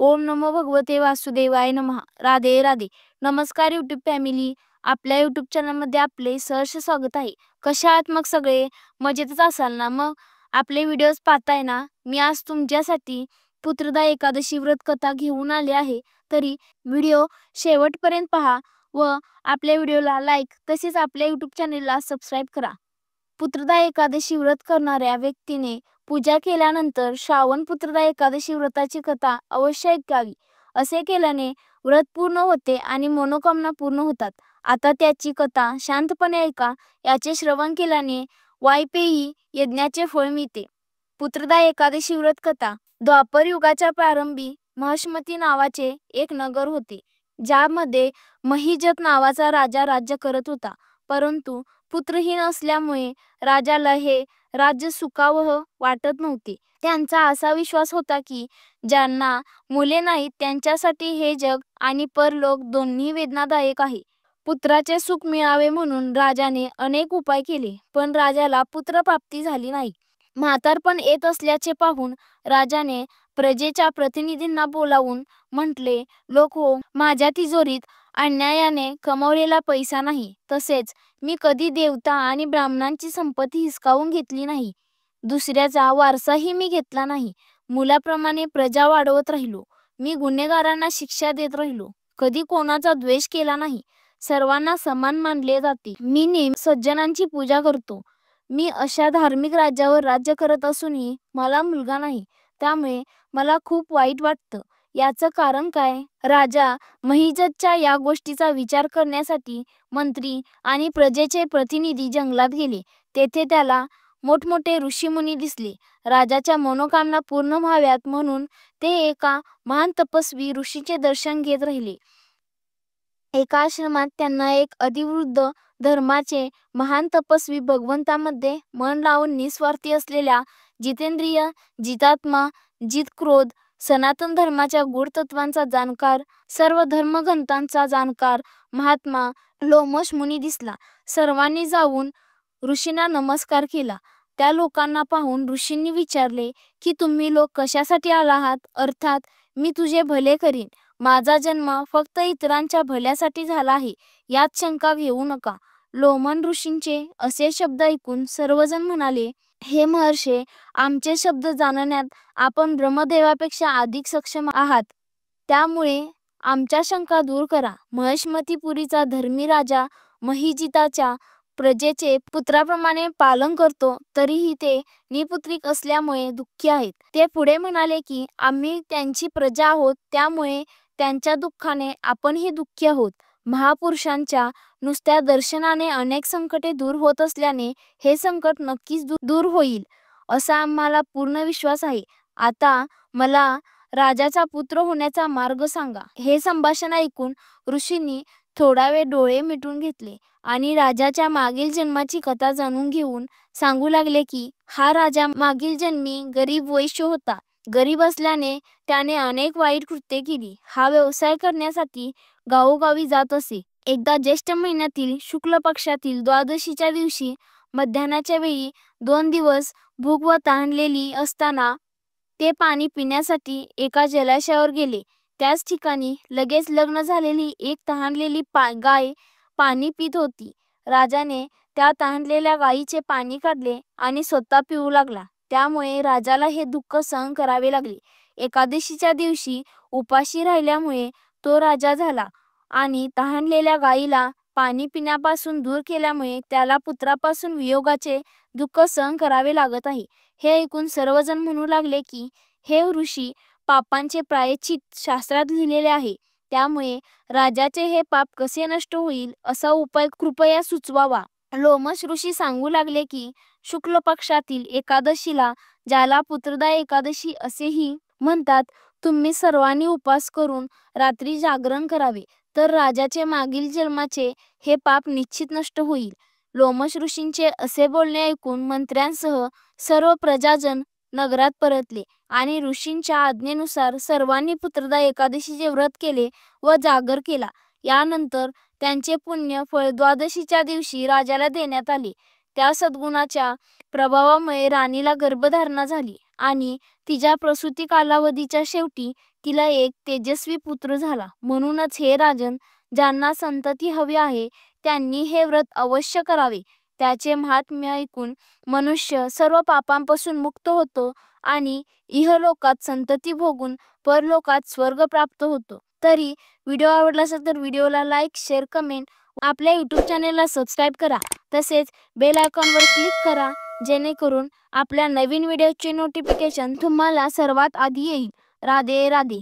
ओम नमो भगवते वासुदेवाय नमः. राधे राधे. नमस्कार यूट्यूब फॅमिली. आपल्या यूट्यूब चॅनलमध्ये आपले सहर्ष स्वागत आहे. कशा आहात मग सगळे? मजेतच असाल ना? मग आपले व्हिडिओज पाहताय ना? मी आज तुमच्यासाठी पुत्रदा एकादशी व्रत कथा घेऊन आले आहे. तरी व्हिडिओ शेवटपर्यंत पहा व आपल्या व्हिडिओला लाईक तसेच आपल्या यूट्यूब चॅनलला सबस्क्राईब करा. पुत्रदा एकादशी व्रत करणाऱ्या व्यक्तीने पूजा केल्यानंतर श्रावण पुत्रदा एकादशी व्रताची कथा अवश्य ऐकावी. असे केल्याने व्रत पूर्ण होते आणि मनोकामना पूर्ण होतात. आता त्याची कथा शांतपणे ऐका. याचे श्रवण केल्याने वायपेयी यज्ञाचे फळ मिळते. पुत्रदा एकादशी व्रत कथा. द्वापर युगाच्या प्रारंभी महिष्मती नावाचे एक नगर होते, ज्यामध्ये महिजत नावाचा राजा राज्य करत होता. परंतु पुत्रहीन असल्यामुळे राजाला हे राज्य सुखावह वाटत नव्हते. त्यांचा असा विश्वास होता की ज्यांना मुले नाहीत त्यांच्यासाठी हे जग आणि परलोक दोन्ही वेदनादायक आहे. पुत्राचे सुख मिळावे म्हणून राजाने अनेक उपाय केले, पण राजाला पुत्रप्राप्ती झाली नाही. म्हातारपण येत असल्याचे पाहून राजाने प्रजेच्या प्रतिनिधींना बोलावून म्हटले, लोक हो, माझ्या तिजोरीत अन्यायाने कमवलेला पैसा नाही, तसेच मी कधी देवता आणि ब्राह्मणांची संपत्ती हिसकावून घेतली नाही. दुसऱ्याचा वारसाही मी घेतला नाही. मुलाप्रमाणे प्रजा वाढवत राहिलो. मी गुन्हेगारांना शिक्षा देत राहिलो. कधी कोणाचा द्वेष केला नाही. सर्वांना समान मानले जाते. मी नेहमी सज्जनांची पूजा करतो. मी अशा धार्मिक राज्यावर राज्य करत असूनही मला मुलगा नाही. त्यामुळे मला खूप वाईट वाटतं. याचं कारण काय? राजा महिजतच्या या गोष्टीचा विचार करण्यासाठी मंत्री आणि प्रजेचे प्रतिनिधी जंगलात गेले. तेथे त्याला मोठमोठे ऋषीमुनी दिसले. राजाच्या मनोकामना पूर्ण व्हाव्यात म्हणून ते एका महान तपस्वी ऋषीचे दर्शन घेत राहिले. एका आश्रमात त्यांना एक अतिवृद्ध धर्माचे महान तपस्वी, भगवंतामध्ये मन लावून निस्वार्थी असलेल्या, जितेंद्रिय, जितात्मा, जितक्रोध, सनातन धर्माच्या गूढ तत्वांचा जाणकार, सर्व धर्मग्रंथांचा जाणकार महात्मा लोमश मुनी दिसला. सर्वांनी जाऊन ऋषींना नमस्कार केला. त्या लोकांना पाहून ऋषींनी विचारले की तुम्ही लोक कशासाठी आला आहात? अर्थात मी तुझे भले करीन. माझा जन्म फक्त इतरांच्या भल्यासाठी झाला आहे, यात शंका घेऊ नका. लोमन ऋषींचे असे शब्द ऐकून सर्वजण म्हणाले, हे महर्षे, आमचे शब्द जाणण्यात आपण ब्रह्मदेवापेक्षा अधिक सक्षम आहात. त्यामुळे आमच्या शंका दूर करा. महिष्मतीपुरीचा धर्मी राजा महिजिताच्या प्रजेचे पुत्राप्रमाणे पालन करतो, तरीही ते निपुत्रिक असल्यामुळे दुःखी आहेत. ते पुढे म्हणाले की आम्ही त्यांची प्रजा आहोत, त्यामुळे त्यांच्या दुःखाने आपणही दुःखी आहोत. महापुरुषांच्या नुसत्या दर्शनाने अनेक संकटे दूर होत असल्याने हे संकट नक्कीच दूर होईल असा आम्हाला पूर्ण विश्वास आहे. आता मला राजाचा पुत्र होण्याचा मार्ग सांगा. हे संभाषण ऐकून ऋषींनी थोडा वेळ डोळे मिटून घेतले आणि राजाच्या मागील जन्माची कथा जाणून घेऊन सांगू लागले की हा राजा मागील जन्मी गरीब वैश्य होता. गरीब असल्याने त्याने अनेक वाईट कृत्ये केली. हा व्यवसाय करण्यासाठी गावोगावी जात असे. एकदा ज्येष्ठ महिन्यातील शुक्ल पक्षातील द्वादशीच्या दिवशी मध्यान्हाच्या वेळी 2 दिवस भूक व तहानलेली असताना ते पाणी पिण्यासाठी एका जलाशयावर गेले. त्याच ठिकाणी लगेच लग्न झालेली एक तहानलेली गाय पाणी पित होती. राजाने त्या तहानलेल्या गायीचे पाणी काढले आणि स्वतः पिऊ लागला. त्यामुळे राजाला हे दुःख सहन करावे लागले. एकादशीच्या दिवशी उपाशी राहिल्यामुळे तो राजा झाला आणि तहानलेल्या गायीला पाणी पिण्यापासून दूर केल्यामुळे त्याला पुत्रापासून वियोगाचे दुःख सहन करावे लागत आहे. हे ऐकून सर्वजण म्हणू लागले की हे ऋषी, पापांचे प्रायश्चित शास्त्रात लिहिलेले आहे. त्यामुळे राजाचे हे पाप कसे नष्ट होईल असा उपाय कृपया सुचवावा. लोमश ऋषी सांगू लागले की शुक्ल पक्षातील एकादशीला, ज्याला पुत्रदा एकादशी असेही म्हणतात, तुम्ही सर्वांनी उपास करून रात्री जागरण करावे, तर राजाचे मागील जन्माचे हे पाप निश्चित नष्ट होईल. लोमश ऋषींचे असे बोलणे ऐकून मंत्र्यांसह सर्व प्रजाजन नगरात परतले आणि ऋषींच्या आज्ञेनुसार सर्वांनी पुत्रदा एकादशीचे व्रत केले व जागर केला. यानंतर त्यांचे पुण्य फळ द्वादशीच्या दिवशी राजाला देण्यात आले. त्या सद्गुणाच्या प्रभावामुळे राणीला गर्भधारणा झाली आणि तिच्या प्रसूती कालावधीच्या शेवटी तिला एक तेजस्वी पुत्र झाला. म्हणूनच हे राजन, ज्यांना संतती हवी आहे त्यांनी हे व्रत अवश्य करावे. त्याचे महात्म्य ऐकून मनुष्य सर्व पापांपासून मुक्त होतो आणि इहलोकात संतती भोगून परलोकात स्वर्ग प्राप्त होतो. तरी व्हिडिओ आवडला असेल तर व्हिडिओला लाईक, शेअर, कमेंट, आपल्या यूट्यूब चॅनेलला सबस्क्राईब करा. तसेच बेल आयकॉनवर क्लिक करा, जेणेकरून आपल्या नवीन व्हिडिओचे नोटिफिकेशन तुम्हाला सर्वात आधी येईल. राधे राधे.